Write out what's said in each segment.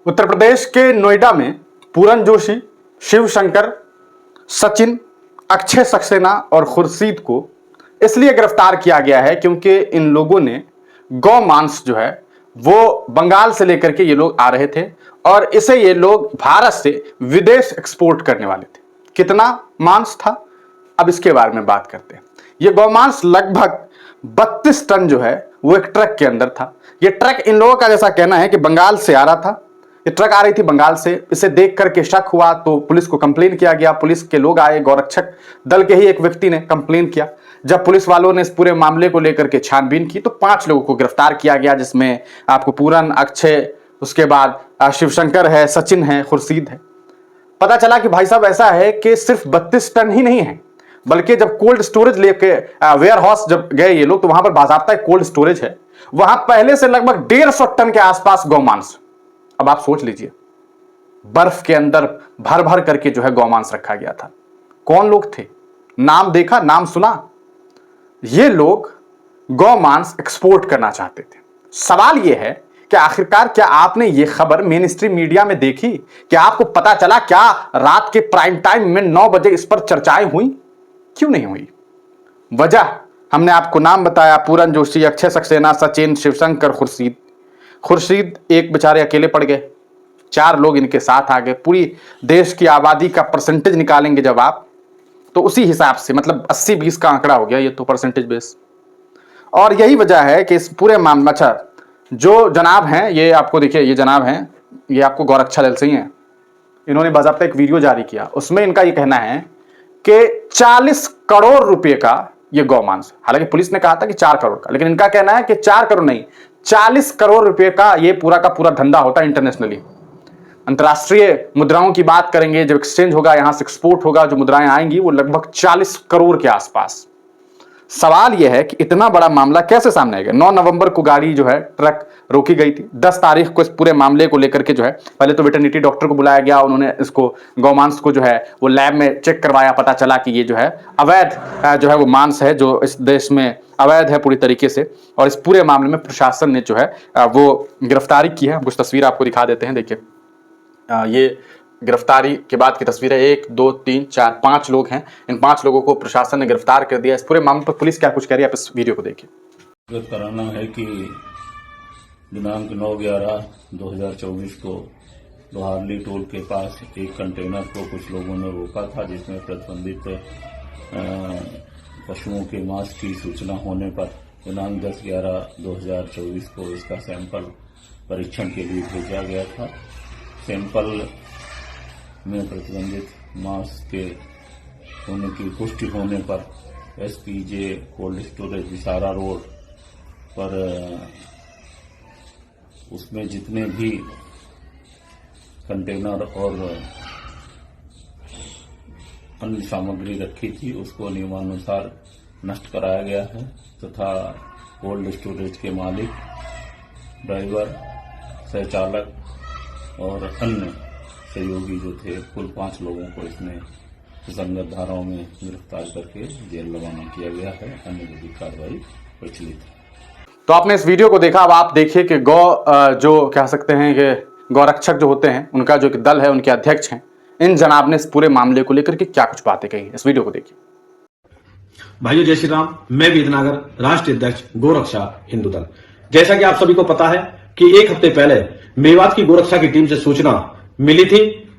उत्तर प्रदेश के नोएडा में पूरन जोशी, शिव शंकर, सचिन, अक्षय सक्सेना और खुर्शीद को इसलिए गिरफ्तार किया गया है क्योंकि इन लोगों ने गौ मांस जो है वो बंगाल से लेकर के ये लोग आ रहे थे और इसे ये लोग भारत से विदेश एक्सपोर्ट करने वाले थे। कितना मांस था, अब इसके बारे में बात करते हैं। ये गौ मांस लगभग 32 टन जो है वो एक ट्रक के अंदर था। ये ट्रक, इन लोगों का जैसा कहना है कि बंगाल से आ रहा था। ये ट्रक आ रही थी बंगाल से। इसे देख करके शक हुआ तो पुलिस को कंप्लेन किया गया। पुलिस के लोग आए, गौरक्षक दल के ही एक व्यक्ति ने कंप्लेन किया। जब पुलिस वालों ने इस पूरे मामले को लेकर के छानबीन की तो 5 लोगों को गिरफ्तार किया गया, जिसमें आपको पूरन, अक्षय, उसके बाद शिवशंकर है, सचिन है, खुर्शीद है। पता चला कि भाई साहब ऐसा है कि सिर्फ 32 टन ही नहीं है, बल्कि जब कोल्ड स्टोरेज लेके वेयर हाउस जब गए ये लोग तो वहां पर बाकायदा कोल्ड स्टोरेज है, वहां पहले से लगभग 150 टन के आसपास गौमांस। अब आप सोच लीजिए, बर्फ के अंदर भर भर करके जो है गौमांस रखा गया था। कौन लोग थे, नाम देखा, नाम सुना? ये लोग गौमांस एक्सपोर्ट करना चाहते थे। सवाल यह है कि आखिरकार क्या आपने ये खबर मेन स्ट्रीम मीडिया में देखी? क्या आपको पता चला? क्या रात के प्राइम टाइम में 9 बजे इस पर चर्चाएं हुई? क्यों नहीं हुई? वजह हमने आपको नाम बताया, पूरन जोशी, अक्षय सक्सेना, सचिन, शिवशंकर, खुर्शीद। खुर्शीद एक बेचारे अकेले पड़ गए, 4 लोग इनके साथ आ गए। पूरी देश की आबादी का परसेंटेज निकालेंगे जब आप, तो उसी हिसाब से मतलब 80-20 का आंकड़ा हो गया ये तो, परसेंटेज बेस। और यही वजह है कि इस पूरे मामला, अच्छा जो जनाब हैं ये आपको देखिए, ये जनाब हैं, ये आपको गौरक्षा दल से ही हैं। इन्होंने बाकायदा एक वीडियो जारी किया, उसमें इनका ये कहना है कि 40 करोड़ रुपए का ये गौमांस, हालांकि पुलिस ने कहा था कि 4 करोड़ का, लेकिन इनका कहना है कि 4 करोड़ नहीं, 40 करोड़ रुपए का ये पूरा का पूरा धंधा होता है इंटरनेशनली। अंतरराष्ट्रीय मुद्राओं की बात करेंगे, जब एक्सचेंज होगा, यहां से एक्सपोर्ट होगा, जो मुद्राएं आएंगी वो लगभग 40 करोड़ के आसपास। सवाल यह है कि इतना बड़ा मामला कैसे सामने आएगा? 9 नवंबर को गाड़ी जो है, ट्रक रोकी गई थी। 10 तारीख को इस पूरे मामले को लेकर के जो है पहले तो वेटरनिटी डॉक्टर को बुलाया गया, उन्होंने इसको गौमांस को जो है वो लैब में चेक करवाया। पता चला कि ये जो है अवैध जो है वो मांस है, जो इस देश में अवैध है पूरी तरीके से। और इस पूरे मामले में प्रशासन ने जो है वो गिरफ्तारी की है। कुछ तस्वीर आपको दिखा देते हैं, देखिए ये गिरफ्तारी के बाद की तस्वीर है। 1 2 3 4 5 लोग हैं। इन 5 लोगों को प्रशासन ने गिरफ्तार कर दिया। इस पूरे मामले पर पुलिस क्या कुछ कह रही है, आप इस वीडियो को देखिए। कराना है कि दिनांक 9/11/2024 को लोहारली टोल के पास एक कंटेनर को कुछ लोगों ने रोका था, जिसमें प्रतिबंधित पशुओं के मांस की सूचना होने पर दिनांक 10/11/2024 को इसका सैंपल परीक्षण के लिए भेजा गया था। सैंपल में प्रतिबंधित मांस के होने की पुष्टि होने पर SPJ cold storage viscera road पर उसमें जितने भी कंटेनर और अन्य सामग्री रखी थी उसको नियमानुसार नष्ट कराया गया है तथा कोल्ड स्टोरेज के मालिक, ड्राइवर, सहचालक और अन्य सहयोगी जो थे, कुल 5 लोगों को इसमें सुसंगत धाराओं में गिरफ्तार करके जेल रवाना किया गया है। अन्य विधिक कार्रवाई प्रचलित है। तो आपने इस वीडियो को देखा। अब आप देखिए कि जो कह सकते हैं कि गौरक्षक जो होते हैं, उनका जो दल है, उनके अध्यक्ष हैं, इन जनाब ने इस पूरे मामले को लेकर के क्या कुछ बातें कही। इस वीडियो को देखिए। भाइयों जय श्री राम, मैं वेदनागर, राष्ट्रीय अध्यक्ष गोरक्षा हिंदू दल। जैसा कि आप सभी को पता है कि 1 हफ्ते पहले मेवात की गोरक्षा की टीम से सूचना मिली थी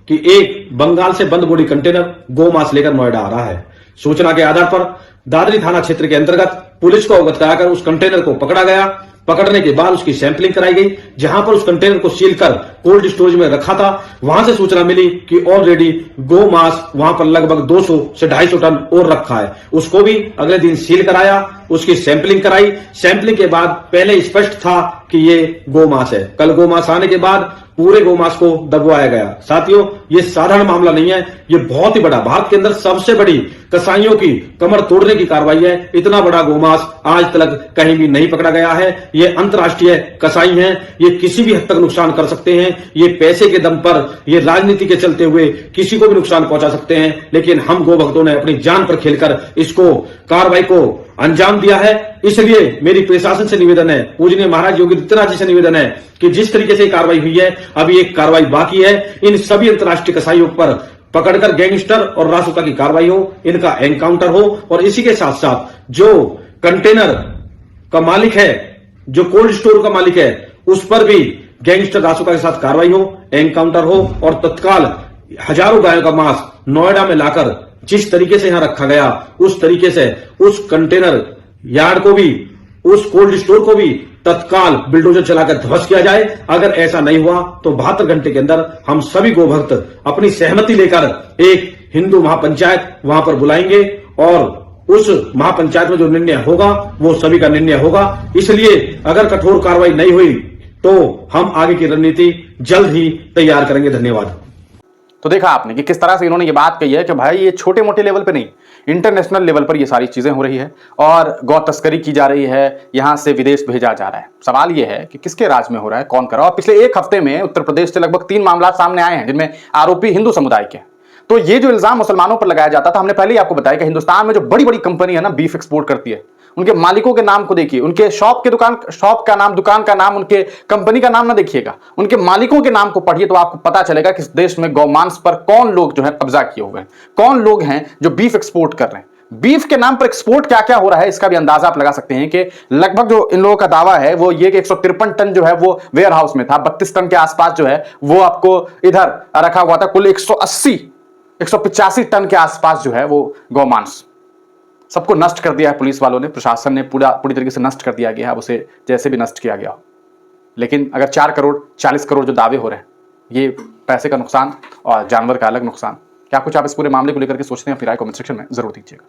कि एक बंगाल से बंद बोरी कंटेनर गौ मांस लेकर नोएडा आ रहा है। सूचना के आधार पर दादरी थाना क्षेत्र के अंतर्गत पुलिस को अवगत कराकर उस कंटेनर को पकड़ा गया। पकड़ने के बाद उसकी सैंपलिंग कराई गई। जहां पर उस कंटेनर को सील कर कोल्ड स्टोरेज में रखा था, वहां से सूचना मिली कि ऑलरेडी गौ मांस वहां पर लगभग 200 से 250 टन और रखा है। उसको भी अगले दिन सील कराया, उसकी सैंपलिंग कराई। सैंपलिंग के बाद पहले स्पष्ट था कि ये गौ मांस है। कल गौ मांस आने के बाद पूरे गौ मांस को दबवाया गया। साथियों, ये साधारण मामला नहीं है, ये बहुत ही बड़ा, भारत के अंदर सबसे बड़ी कसाईयों की कमर तोड़ने की कार्रवाई है। इतना बड़ा गौ मांस आज तक कहीं भी नहीं पकड़ा गया है। ये अंतर्राष्ट्रीय कसाई हैं, ये किसी भी हद तक नुकसान कर सकते हैं। ये पैसे के दम पर, ये राजनीति के चलते हुए किसी को भी नुकसान पहुंचा सकते हैं, लेकिन हम गो भक्तों ने अपनी जान पर खेलकर इसको कार्रवाई को अंजाम दिया है। इसलिए मेरी प्रशासन से निवेदन है, पूजनीय महाराज योगी आदित्यनाथ जी से निवेदन है कि जिस तरीके से कार्रवाई हुई है, अभी एक कार्रवाई बाकी है। इन सभी अंतर्राष्ट्रीय कसाईयों पर पकड़कर गैंगस्टर और रासुका की कार्रवाई हो, इनका एनकाउंटर हो, और इसी के साथ साथ जो कंटेनर का मालिक है, जो कोल्ड स्टोर का मालिक है, उस पर भी गैंगस्टर रासुका के साथ कार्रवाई हो, एनकाउंटर हो, और तत्काल हजारों गायों का मांस नोएडा में लाकर जिस तरीके से यहां रखा गया, उस तरीके से उस कंटेनर यार्ड को भी, उस कोल्ड स्टोर को भी तत्काल बिल्डोजर चलाकर ध्वस्त किया जाए। अगर ऐसा नहीं हुआ तो 72 घंटे के अंदर हम सभी गोभक्त अपनी सहमति लेकर एक हिंदू महापंचायत वहां पर बुलाएंगे, और उस महापंचायत में जो निर्णय होगा वो सभी का निर्णय होगा। इसलिए अगर कठोर कार्रवाई नहीं हुई तो हम आगे की रणनीति जल्द ही तैयार करेंगे। धन्यवाद। तो देखा आपने कि किस तरह से इन्होंने ये बात कही है कि भाई ये छोटे मोटे लेवल पे नहीं, इंटरनेशनल लेवल पर ये सारी चीजें हो रही है और गौ तस्करी की जा रही है, यहां से विदेश भेजा जा रहा है। सवाल ये है कि किसके राज में हो रहा है, कौन कर रहा है। और पिछले एक हफ्ते में उत्तर प्रदेश से लगभग 3 मामला सामने आए हैं जिनमें आरोपी हिंदू समुदाय के। तो ये जो इल्जाम मुसलमानों पर लगाया जाता था, हमने पहले ही आपको बताया कि हिंदुस्तान में जो बड़ी बड़ी कंपनी है ना, बीफ एक्सपोर्ट करती है, उनके मालिकों के नाम को देखिए, उनके शॉप का नाम, दुकान का नाम, उनके कंपनी का नाम ना देखिएगा, उनके मालिकों के नाम को पढ़िए तो आपको पता चलेगा कि इस देश में गौमांस पर कौन लोग जो है कब्जा किए हुए हैं, कौन लोग हैं जो बीफ एक्सपोर्ट कर रहे हैं। बीफ के नाम पर एक्सपोर्ट क्या क्या हो रहा है इसका भी अंदाजा आप लगा सकते हैं कि लगभग जो इन लोगों का दावा है वो ये कि 153 टन जो है वो वेयर हाउस में था, 32 टन के आसपास जो है वो आपको इधर रखा हुआ था, कुल 185 टन के आसपास जो है वो गौमांस। सबको नष्ट कर दिया है पुलिस वालों ने, प्रशासन ने पूरी तरीके से नष्ट कर दिया गया है, अब उसे जैसे भी नष्ट किया गया हो। लेकिन अगर 4 करोड़ 40 करोड़ जो दावे हो रहे हैं, ये पैसे का नुकसान और जानवर का अलग नुकसान, क्या कुछ आप इस पूरे मामले को लेकर के सोचते हैं? फिर राय कमेंट सेक्शन में जरूर दीजिएगा।